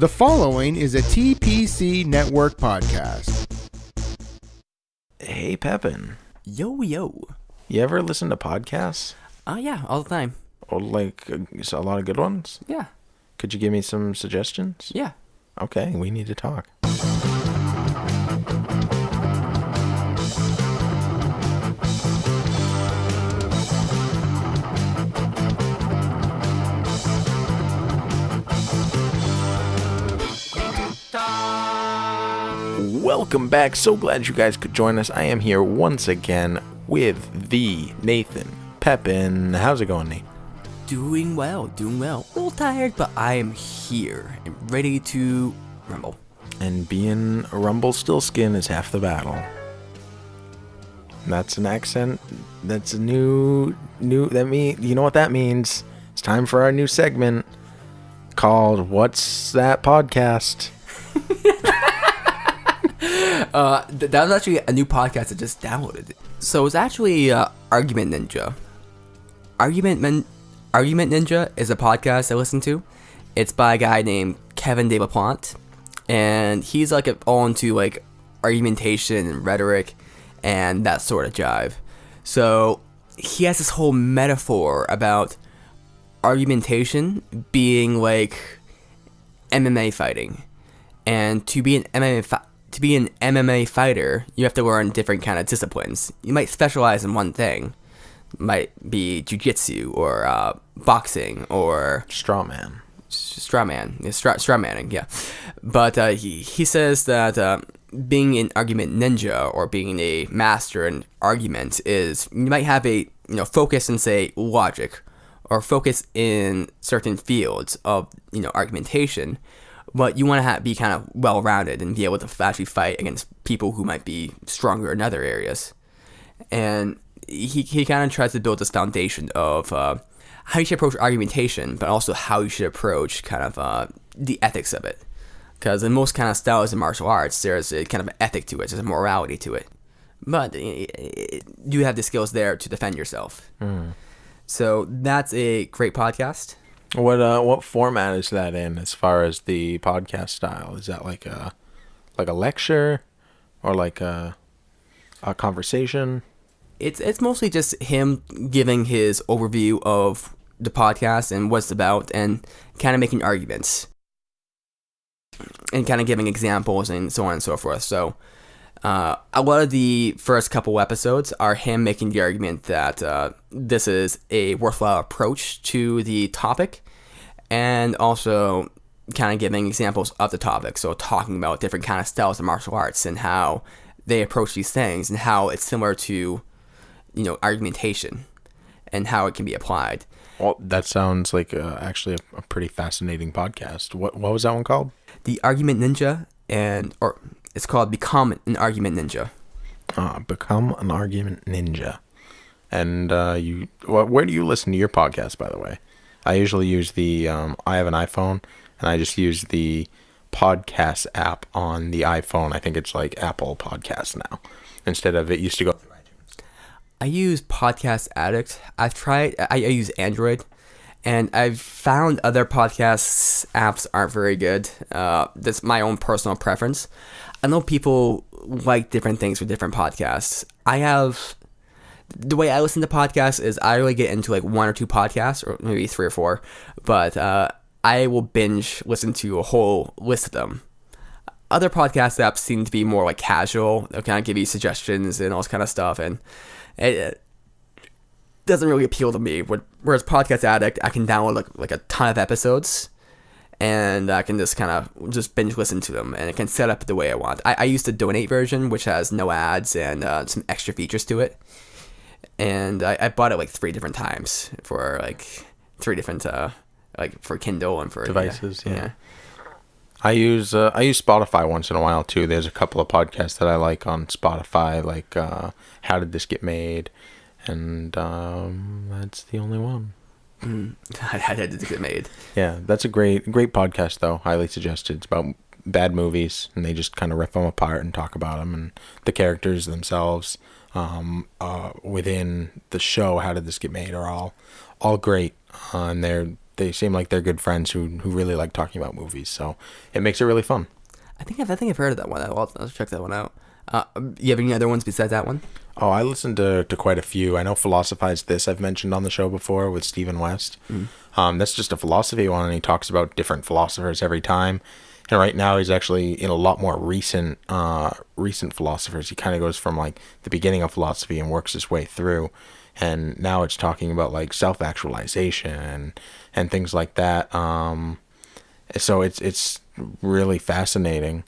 The following is a TPC Network podcast. Hey, Pepin. Yo. You ever listen to podcasts? Yeah, all the time. Oh, like a lot of good ones? Yeah. Could you give me some suggestions? Yeah. Okay, we need to talk. Welcome back. So glad you guys could join us. I am here once again with the Nathan Pepin. How's it going, Nate? Doing well. A little tired, but I am here and ready to rumble. And being a Rumpelstiltskin is half the battle. That's an accent. That's a new. That mean, you know what that means? It's time for our new segment called "What's That Podcast?" That was actually a new podcast I just downloaded. So it's actually Argument Ninja. Argument Ninja is a podcast I listen to. It's by a guy named Kevin De La Plante, and he's like all into like argumentation and rhetoric and that sort of jive. So he has this whole metaphor about argumentation being like MMA fighting, and to be an MMA fighter, you have to learn different kind of disciplines. You might specialize in one thing. Might be jiu-jitsu or boxing or Strawman. Strawmanning, yeah. But he says that being an argument ninja or being a master in argument is you might have a focus in, say, logic or focus in certain fields of argumentation, but you want to be kind of well-rounded and be able to actually fight against people who might be stronger in other areas. And he kind of tries to build this foundation of how you should approach argumentation, but also how you should approach kind of the ethics of it. Because in most kind of styles of martial arts, there's a kind of ethic to it, there's a morality to it. But you have the skills there to defend yourself. So that's a great podcast. What format is that in as far as the podcast style? Is that like a lecture or like a conversation? It's mostly just him giving his overview of the podcast and what it's about and kind of making arguments and kind of giving examples and so on and so forth. So a lot of the first couple episodes are him making the argument that this is a worthwhile approach to the topic, and also kind of giving examples of the topic. So talking about different kind of styles of martial arts and how they approach these things and how it's similar to argumentation and how it can be applied. Well, that sounds like actually a pretty fascinating podcast. What was that one called? The Argument Ninja, or it's called Become an Argument Ninja. Become an Argument Ninja. And where do you listen to your podcast, by the way? I usually use I have an iPhone, and I just use the podcast app on the iPhone. I think it's like Apple Podcasts now. Instead of it used to go through iTunes. I use Podcast Addict. I use Android, and I've found other podcast apps aren't very good. That's my own personal preference. I know people like different things with different podcasts. The way I listen to podcasts is I really get into like one or two podcasts, or maybe three or four, but I will binge listen to a whole list of them. Other podcast apps seem to be more like casual. They'll kind of give you suggestions and all this kind of stuff, and it doesn't really appeal to me. Whereas Podcast Addict, I can download like a ton of episodes, and I can just kind of just binge listen to them, and it can set up the way I want. I use the donate version, which has no ads and some extra features to it. And I bought it like 3 different times for like 3 different like for Kindle and for devices. Yeah. I use Spotify once in a while too. There's a couple of podcasts that I like on Spotify, like How Did This Get Made, and that's the only one. How did this get made? Yeah, that's a great podcast though. Highly suggested. It's about bad movies, and they just kind of rip them apart and talk about them and the characters themselves. Within the show, How Did This Get Made, are all great, and they're they seem like they're good friends who really like talking about movies. So it makes it really fun. I think I've heard of that one. I'll check that one out. You have any other ones besides that one? Oh, I listened to quite a few. I know Philosophize This I've mentioned on the show before with Stephen West. That's just a philosophy one, and he talks about different philosophers every time. And right now he's actually in a lot more recent philosophers. He kind of goes from like the beginning of philosophy and works his way through. And now it's talking about like self-actualization and things like that. So it's really fascinating.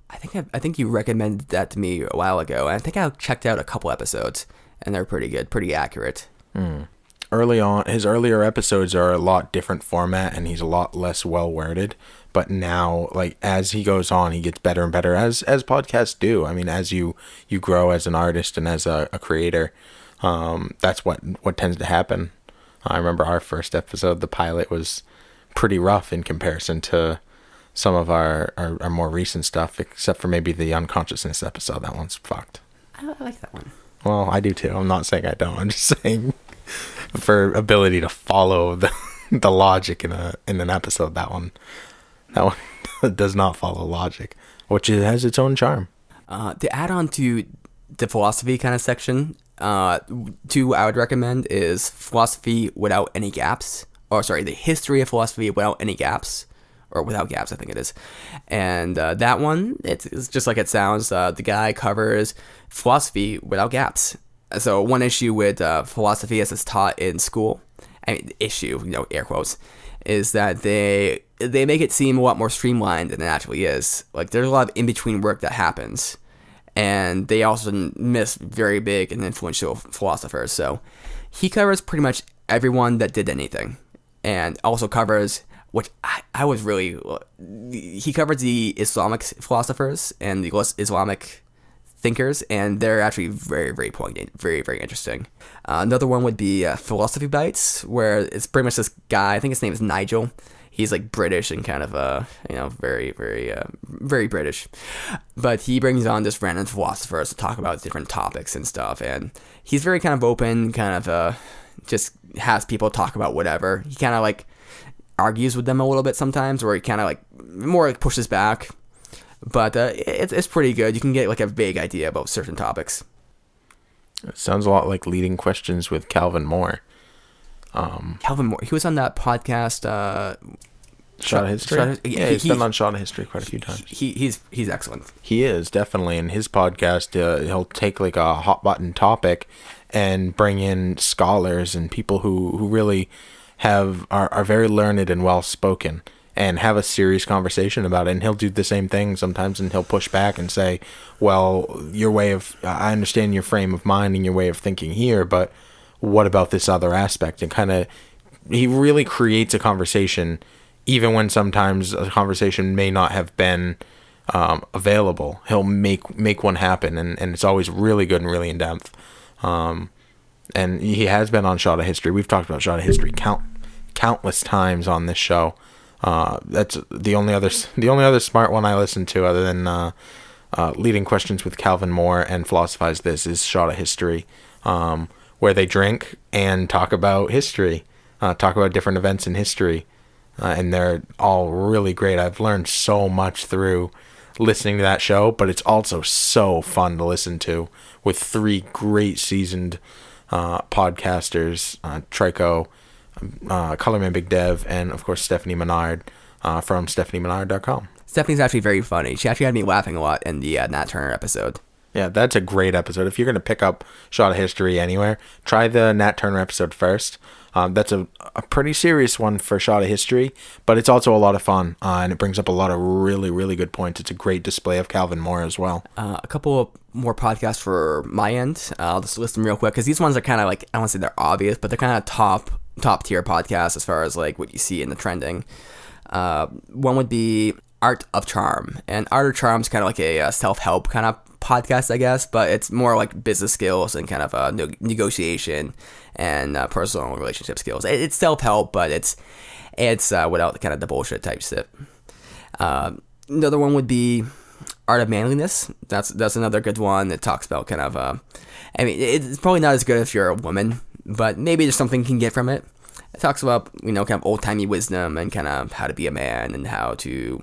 I think you recommended that to me a while ago, and I think I checked out a couple episodes, and they're pretty good, pretty accurate. Early on, his earlier episodes are a lot different format, and he's a lot less well worded. But now, like as he goes on, he gets better and better, as podcasts do. I mean, as you grow as an artist and as a creator, that's what tends to happen. I remember our first episode, the pilot, was pretty rough in comparison to some of our more recent stuff, except for maybe the unconsciousness episode. That one's fucked. I like that one. Well, I do too. I'm not saying I don't. I'm just saying for ability to follow the logic in an episode, that one does not follow logic, which has its own charm. To add on to the philosophy kind of section, two I would recommend is Philosophy Without Any Gaps. The history of philosophy without any gaps. Or without gaps, I think it is. And that one, it's just like it sounds. The guy covers philosophy without gaps. So one issue with philosophy as it's taught in school, I mean, issue, air quotes, is that they make it seem a lot more streamlined than it actually is. Like, there's a lot of in-between work that happens. And they also miss very big and influential philosophers. So he covers pretty much everyone that did anything. And also covers... which I was really... He covers the Islamic philosophers and the Islamic thinkers, and they're actually very, very poignant, very, very interesting. Another one would be Philosophy Bites, where it's pretty much this guy, I think his name is Nigel. He's like British and kind of, very, very, very British. But he brings on this random philosophers to talk about different topics and stuff, and he's very kind of open, kind of just has people talk about whatever. He kind of like... argues with them a little bit sometimes, or he kind of like more like pushes back, but it's pretty good. You can get like a vague idea about certain topics. It sounds a lot like Leading Questions with Calvin Moore. Calvin Moore, he was on that podcast. Shot of History. He's been on Shot of History quite a few times. He's excellent. He is definitely. In his podcast, he'll take like a hot button topic and bring in scholars and people who really are very learned and well spoken and have a serious conversation about it. And he'll do the same thing sometimes, and he'll push back and say, well, I understand your frame of mind and your way of thinking here, but what about this other aspect? And kind of, he really creates a conversation, even when sometimes a conversation may not have been available. He'll make one happen, and it's always really good and really in depth. And he has been on Shot of History. We've talked about Shot of History countless times on this show. That's the only other smart one I listen to, other than Leading Questions with Calvin Moore and Philosophize This, is Shot of History, where they drink and talk about history, talk about different events in history, and they're all really great. I've learned so much through listening to that show, but it's also so fun to listen to with three great seasoned podcasters, Trico, Colorman Big Dev, and of course Stephanie Menard from StephanieMenard.com. Stephanie's actually very funny. She actually had me laughing a lot in the Nat Turner episode. Yeah, that's a great episode. If you're going to pick up Shot of History anywhere, try the Nat Turner episode first. That's a pretty serious one for Shot of History, but it's also a lot of fun, and it brings up a lot of really, really good points. It's a great display of Calvin Moore as well. A couple of more podcasts for my end. I'll just list them real quick, because these ones are kind of like, I don't want to say they're obvious, but they're kind of top tier podcasts as far as like what you see in the trending. One would be Art of Charm, and Art of Charm is kind of like a self-help kind of podcast, I guess, but it's more like business skills and kind of negotiation and personal relationship skills. It's self-help, but it's without kind of the bullshit type shit. Another one would be Art of Manliness. That's another good one that talks about kind of I mean, it's probably not as good if you're a woman, but maybe there's something you can get from it. It talks about, kind of old-timey wisdom and kind of how to be a man and how to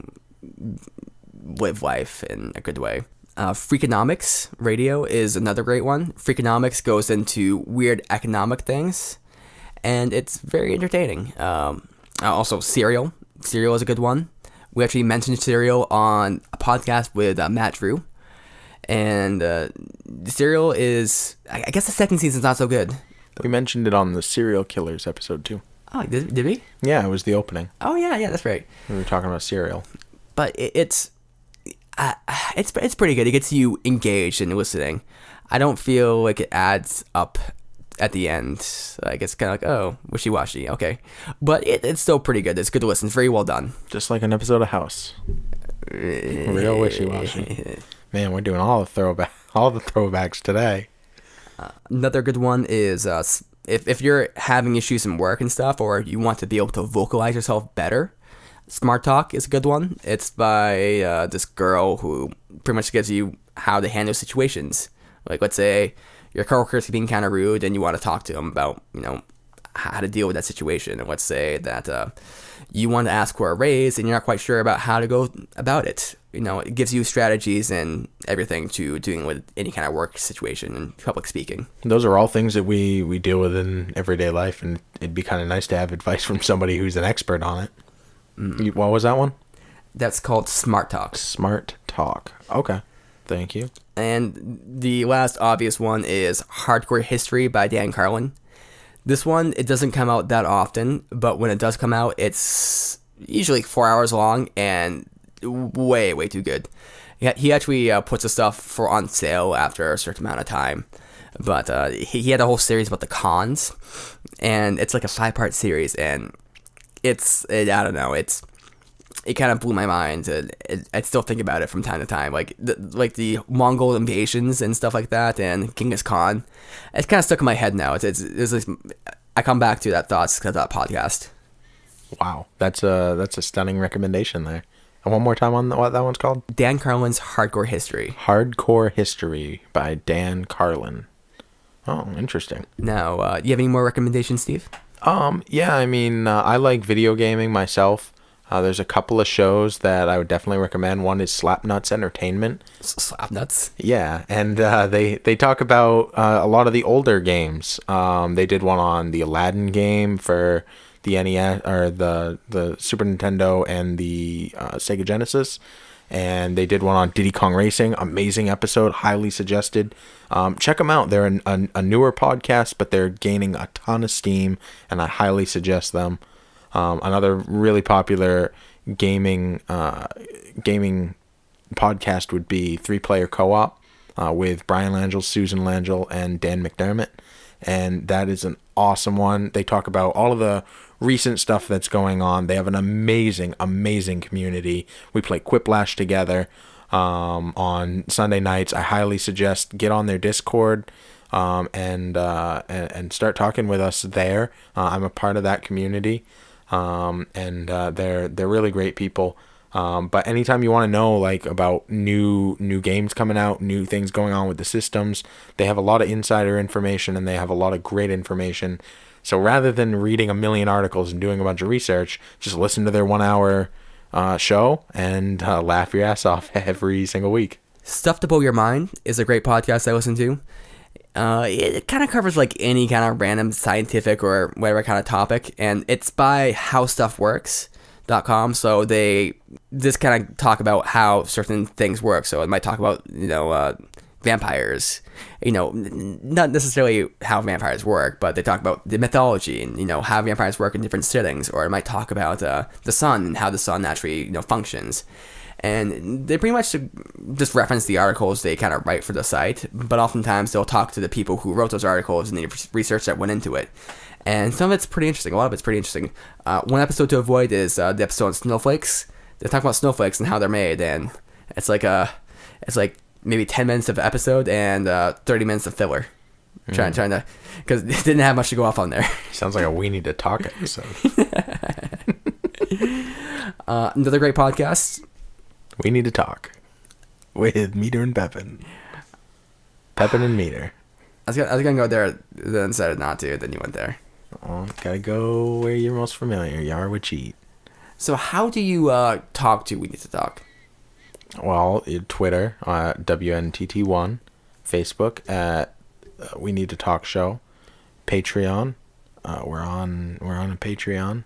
live life in a good way. Freakonomics Radio is another great one. Freakonomics goes into weird economic things, and it's very entertaining. Also, Serial. Serial is a good one. We actually mentioned Serial on a podcast with Matt Drew. And Serial is, I guess the second season's not so good. We mentioned it on the Serial Killers episode too. Oh, did we? Yeah, it was the opening. Oh, yeah, that's right. We were talking about Serial. But it's pretty good. It gets you engaged in listening. I don't feel like it adds up at the end. Like, it's kind of like, oh, wishy-washy, okay. But it's still pretty good. It's good to listen. It's very well done. Just like an episode of House. Real wishy-washy. Man, we're doing all the throwbacks today. Another good one is if you're having issues in work and stuff, or you want to be able to vocalize yourself better, Smart Talk is a good one. It's by this girl who pretty much gives you how to handle situations. Like, let's say your coworker's being kind of rude and you want to talk to them about, how to deal with that situation. And let's say that you want to ask for a raise and you're not quite sure about how to go about it. It gives you strategies and everything to dealing with any kind of work situation and public speaking. Those are all things that we deal with in everyday life, and it'd be kind of nice to have advice from somebody who's an expert on it. What was that one? That's called Smart Talk. Smart Talk. Okay. Thank you. And the last obvious one is Hardcore History by Dan Carlin. This one, it doesn't come out that often, but when it does come out, it's usually 4 hours long and way, way too good. He actually puts the stuff on sale after a certain amount of time. But he had a whole series about the cons, and it's like a 5-part series, and I don't know, it kind of blew my mind. I still think about it from time to time, like the Mongol invasions and stuff like that, and Genghis Khan. It's kind of stuck in my head now. It's like, I come back to that thoughts because of that podcast. Wow, that's a stunning recommendation there. And one more time on what that one's called? Dan Carlin's Hardcore History. Hardcore History by Dan Carlin. Oh, interesting. Now, you have any more recommendations, Steve? Yeah, I mean, I like video gaming myself. There's a couple of shows that I would definitely recommend. One is Slapnuts Entertainment. Slapnuts? Yeah, and they talk about a lot of the older games. They did one on the Aladdin game for the NES, or the Super Nintendo and the Sega Genesis. And they did one on Diddy Kong Racing. Amazing episode, highly suggested. Check them out. They're a newer podcast, but they're gaining a ton of steam, and I highly suggest them. Another really popular gaming podcast would be 3-Player Co-op with Brian Langell, Susan Langell, and Dan McDermott. And that is an awesome one. They talk about all of the recent stuff that's going on. They have an amazing, amazing community. We play Quiplash together on Sunday nights. I highly suggest get on their Discord and start talking with us there. I'm a part of that community. And they're really great people. But anytime you want to know like about new games coming out, new things going on with the systems, they have a lot of insider information and they have a lot of great information. So rather than reading a million articles and doing a bunch of research, just listen to their 1 hour show and laugh your ass off every single week. Stuff to Blow Your Mind is a great podcast I listen to. It kind of covers like any kind of random scientific or whatever kind of topic, and it's by howstuffworks.com. So they just kind of talk about how certain things work. So it might talk about vampires, not necessarily how vampires work, but they talk about the mythology and how vampires work in different settings. Or it might talk about the sun and how the sun actually functions. And they pretty much just reference the articles they kind of write for the site, but oftentimes they'll talk to the people who wrote those articles and the research that went into it. And some of it's pretty interesting. A lot of it's pretty interesting. One episode to avoid is the episode on snowflakes. They talk about snowflakes and how they're made, and it's like maybe 10 minutes of episode and 30 minutes of filler. Trying to, because it didn't have much to go off on there. Sounds like a We Need to Talk episode. Another great podcast. We Need to Talk with Meader and Pepin. Pepin and Meader. I was gonna go there, then decided not to. Then you went there. Oh, gotta go where you're most familiar. You are what you eat. So how do you talk to We Need to Talk? Well, Twitter, WNTT1, Facebook at We Need to Talk Show, Patreon. We're on a Patreon.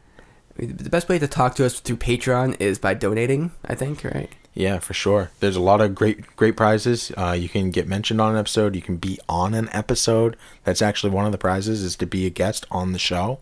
The best way to talk to us through Patreon is by donating, I think, right? Yeah, for sure. There's a lot of great prizes. You can get mentioned on an episode. You can be on an episode. That's actually one of the prizes, is to be a guest on the show.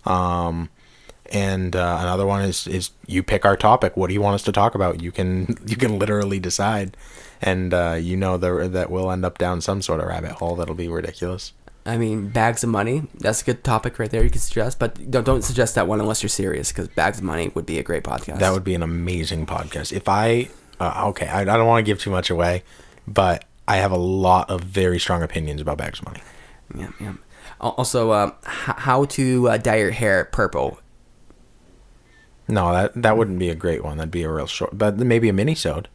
And another one is you pick our topic. What do you want us to talk about? You can literally decide, and that we'll end up down some sort of rabbit hole that'll be ridiculous. I mean, bags of money. That's a good topic right there. You can suggest, but don't suggest that one unless you're serious, because bags of money would be a great podcast. That would be an amazing podcast. If I don't want to give too much away, but I have a lot of very strong opinions about bags of money. Yeah. Also, how to dye your hair purple. No, that wouldn't be a great one. That'd be a real short, but maybe a mini-sode.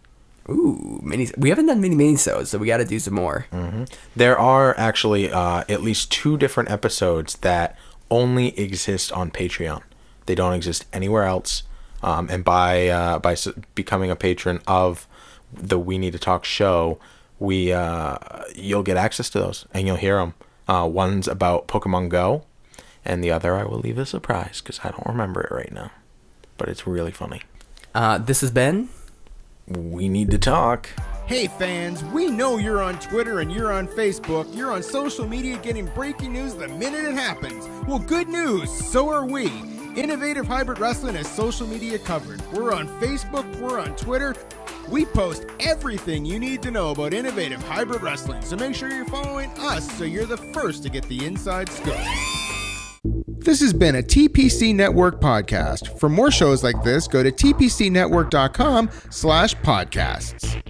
Ooh, we haven't done many mini-sodes, so we got to do some more. Mm-hmm. There are actually at least 2 different episodes that only exist on Patreon. They don't exist anywhere else. And by becoming a patron of the We Need to Talk show, you'll get access to those, and you'll hear them. One's about Pokemon Go, and the other I will leave a surprise because I don't remember it right now. But it's really funny. This has been We Need to Talk. Hey fans, we know you're on Twitter and you're on Facebook. You're on social media getting breaking news the minute it happens. Well, good news, so are we. Innovative Hybrid Wrestling has social media covered. We're on Facebook, we're on Twitter. We post everything you need to know about Innovative Hybrid Wrestling, so make sure you're following us so you're the first to get the inside scoop. This has been a TPC Network podcast. For more shows like this, go to tpcnetwork.com/podcasts.